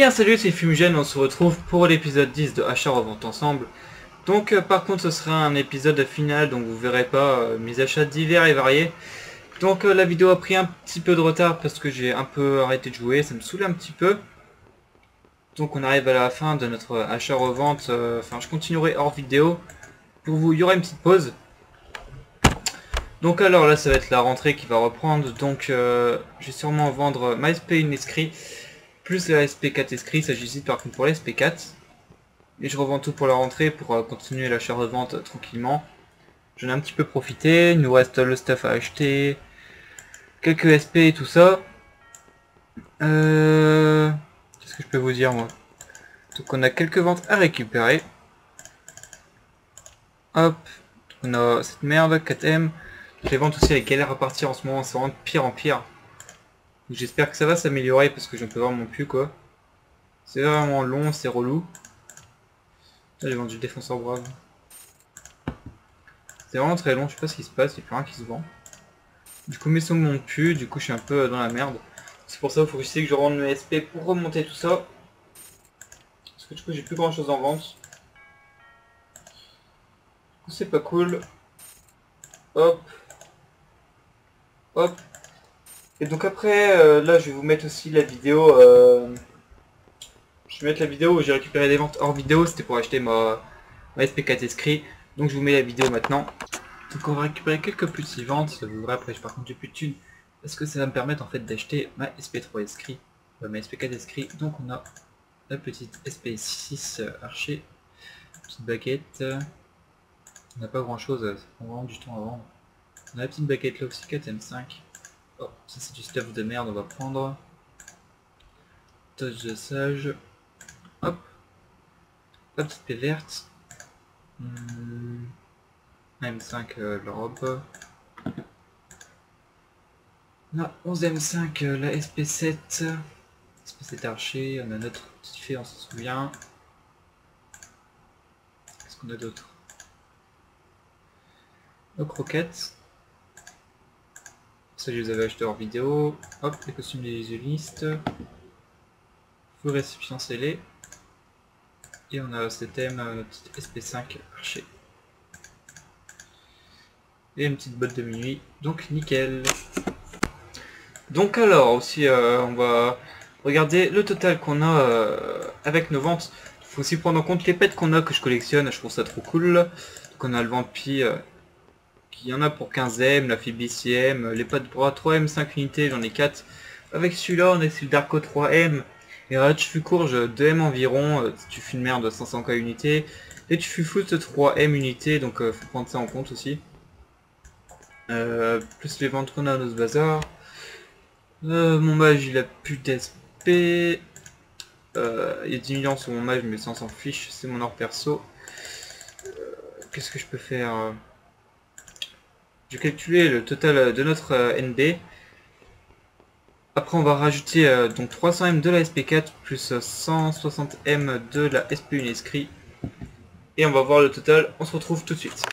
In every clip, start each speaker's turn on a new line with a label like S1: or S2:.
S1: bien salut, c'est Fumigène, on se retrouve pour l'épisode 10 de Achat-Revente Ensemble. Donc par contre ce sera un épisode final, donc vous verrez pas mes achats divers et variés. Donc la vidéo a pris un petit peu de retard parce que j'ai un peu arrêté de jouer, ça me saoulait un petit peu. Donc on arrive à la fin de notre achat-revente, enfin je continuerai hors vidéo. Pour vous, il y aura une petite pause. Donc alors là ça va être la rentrée qui va reprendre, donc je vais sûrement vendre ma SP1 Escrit plus la SP4 Escrit, ça j'hésite par contre pour la SP4. Et je revends tout pour la rentrée pour continuer l'achat-revente tranquillement. J'en ai un petit peu profité, il nous reste le stuff à acheter, quelques SP et tout ça. Qu'est-ce que je peux vous dire moi? Donc on a quelques ventes à récupérer. Hop, on a cette merde, 4M. Les ventes aussi avec galère à partir en ce moment, c'est vraiment de pire en pire. J'espère que ça va s'améliorer parce que j'en peux vraiment plus quoi. C'est vraiment long, c'est relou. J'ai vendu le défenseur brave. C'est vraiment très long, je sais pas ce qui se passe, il n'y a plus rien qui se vend. Du coup mes sons ne montent plus, du coup je suis un peu dans la merde. C'est pour ça qu'il faut que je sais que je rende mes SP pour remonter tout ça. Parce que du coup j'ai plus grand chose en vente. Du coup c'est pas cool. Hop. Hop. Et donc après, là je vais vous mettre aussi la vidéo. Je vais mettre la vidéo où j'ai récupéré des ventes hors vidéo, c'était pour acheter ma SP4 Escrit. Donc je vous mets la vidéo maintenant. Donc on va récupérer quelques petites ventes, ça vous verrez après, par contre j'ai plus de thunes. Parce que ça va me permettre en fait d'acheter ma SP3 Escrit, ma SP4 Escrit. Donc on a la petite SP6 Archer, petite baguette. On n'a pas grand chose, ça prend vraiment du temps à vendre. On a la petite baguette là aussi, 4M5. Oh, ça c'est du stuff de merde, on va prendre. Touch de sage. Hop. La petite paix verte. M5 la robe. On a 11M5 la SP7. SP7 Archer, on a notre petit fait, on s'en souvient. Qu'est-ce qu'on a d'autre? Nos croquettes. Ça je les avais achetés hors vidéo. Hop, les costumes des illusionnistes. Feu récipient scellé. Et on a cet thème, notre petite SP5 Archer. Et une petite botte de minuit, donc nickel. Donc alors aussi on va regarder le total qu'on a avec nos ventes. Il faut aussi prendre en compte les pets qu'on a que je collectionne, je trouve ça trop cool. Donc on a le vampire qui en a pour 15M, la Fibricième, les pattes de bras 3M 5 unités, j'en ai 4. Avec celui-là on a aussi le Darko 3M. Et là tu fus courge 2M environ, tu fus une merde 500K unités. Et tu fus foot 3M unités, donc faut prendre ça en compte aussi. Plus les ventes qu'on a dans ce bazar. Mon mage il a plus d'SP. Il y a 10 millions sur mon mage mais ça on s'en fiche, c'est mon or perso. Qu'est-ce que je peux faire? Je vais calculer le total de notre NB. Après on va rajouter donc 300M de la SP4 plus 160M de la SP1 Escrit. Et on va voir le total, on se retrouve tout de suite.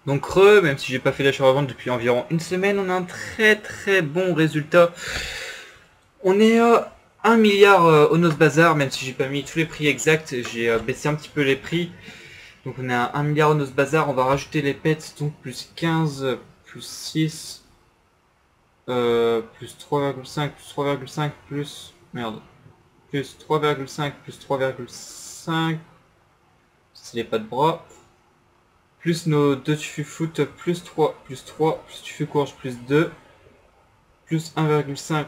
S1: Donc même si j'ai pas fait l'achat-revente depuis environ une semaine, on a un très bon résultat. On est à 1 milliard au Nos Bazar, même si j'ai pas mis tous les prix exacts, j'ai baissé un petit peu les prix. Donc on est à 1 milliard au Nos Bazar, on va rajouter les pets, donc plus 15, plus 6, plus 3,5, plus 3,5, plus... Merde. Plus 3,5, plus 3,5. C'est les pas de bras. Plus nos 2 tufus foot, plus 3, plus 3, plus tufus courge, plus 2, plus 1,5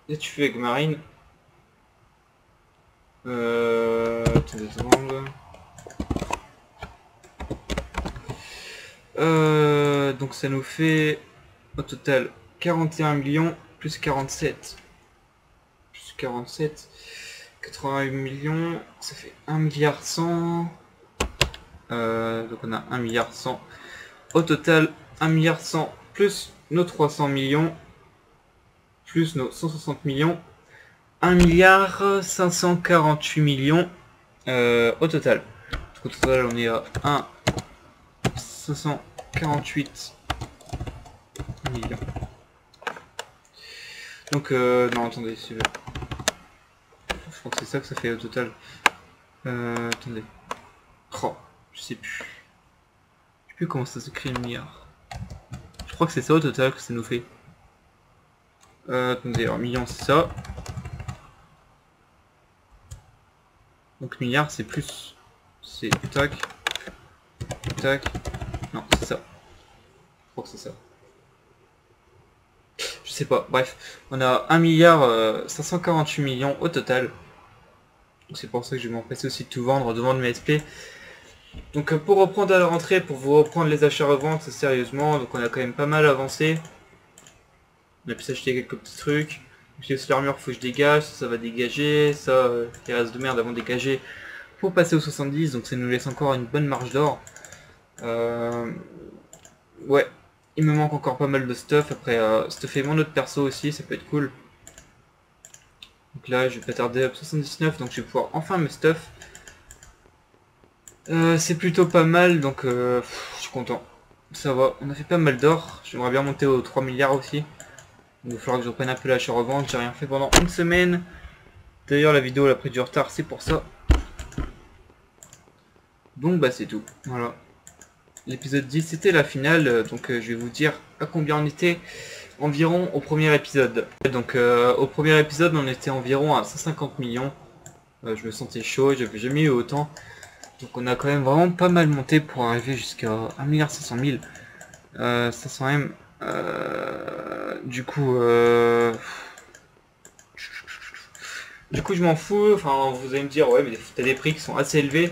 S1: des tufus avec marine. Attendez 2 secondes. Donc ça nous fait au total 41 millions, plus 47, plus 47, 88 millions, ça fait 1 milliard 100. Donc on a 1 milliard 100. Au total, 1 milliard 100 plus nos 300 millions, plus nos 160 millions, 1 milliard 548 millions au total. Donc, au total, on est à 1 548 millions. Donc, non, attendez, crois que c'est ça que ça fait au total. Attendez. Oh, je sais plus. Je sais plus comment ça s'écrit 1 milliard. Je crois que c'est ça au total que ça nous fait. Attendez, alors million c'est ça. Donc milliard c'est plus. C'est tac. Tac. Non, c'est ça. Je crois que c'est ça. Je sais pas, bref. On a 1 milliard 548 millions au total. Donc c'est pour ça que je vais m'empresser aussi de tout vendre, de vendre mes SP. Donc pour reprendre à la rentrée, pour vous reprendre les achats-reventes sérieusement, donc on a quand même pas mal avancé. On a pu s'acheter quelques petits trucs. J'ai aussi l'armure, faut que je dégage, ça va dégager, ça, les restes de merde avant de dégager pour passer aux 70, donc ça nous laisse encore une bonne marge d'or. Ouais, il me manque encore pas mal de stuff, après stuffer mon autre perso aussi, ça peut être cool. Donc là je vais pas tarder à 79, donc je vais pouvoir enfin me stuff. C'est plutôt pas mal, donc je suis content. Ça va, on a fait pas mal d'or, j'aimerais bien monter aux 3 milliards aussi. Il va falloir que je reprenne un peu l'achat-revente, j'ai rien fait pendant une semaine. D'ailleurs la vidéo elle a pris du retard, c'est pour ça. Donc bah c'est tout, voilà. L'épisode 10 c'était la finale, donc je vais vous dire à combien on était environ au premier épisode. Donc au premier épisode on était environ à 150 millions. Je me sentais chaud, j'avais jamais eu autant. Donc on a quand même vraiment pas mal monté pour arriver jusqu'à 1 500 000. 500 M. Du coup je m'en fous, enfin vous allez me dire ouais mais t'as des prix qui sont assez élevés.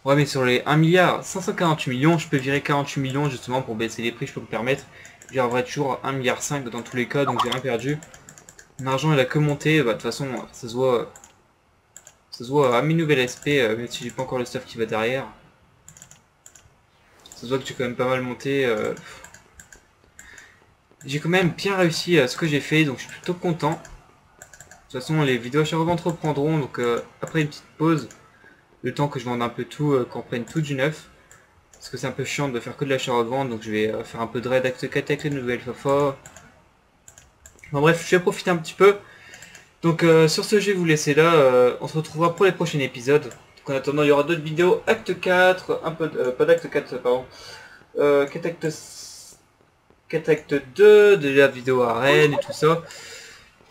S1: Ouais mais sur les 1 milliard 548 millions, je peux virer 48 millions justement pour baisser les prix, je peux me permettre. J'arriverai toujours à 1,5 milliard dans tous les cas, donc j'ai rien perdu. Mon argent il a que monté, bah de toute façon ça se voit à mes nouvelles SP, même si j'ai pas encore le stuff qui va derrière. Ça se voit que j'ai quand même pas mal monté. J'ai quand même bien réussi à ce que j'ai fait, donc je suis plutôt content. De toute façon les vidéos achat-revente reprendront, donc après une petite pause, le temps que je vende un peu tout, qu'on prenne tout du neuf. Parce que c'est un peu chiant de faire que de l'achat-revente, donc je vais faire un peu de raid acte 4 avec les nouvelles Fafa. Bon bref, je vais profiter un petit peu. Donc sur ce, je vais vous laisser là, on se retrouvera pour les prochains épisodes. Donc en attendant, il y aura d'autres vidéos, acte 4, un peu pas d'acte 4, pardon. 4 acte 2, de la vidéo arène et tout ça.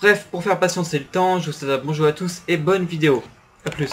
S1: Bref, pour faire patienter le temps, je vous souhaite bonjour à tous et bonne vidéo. A plus.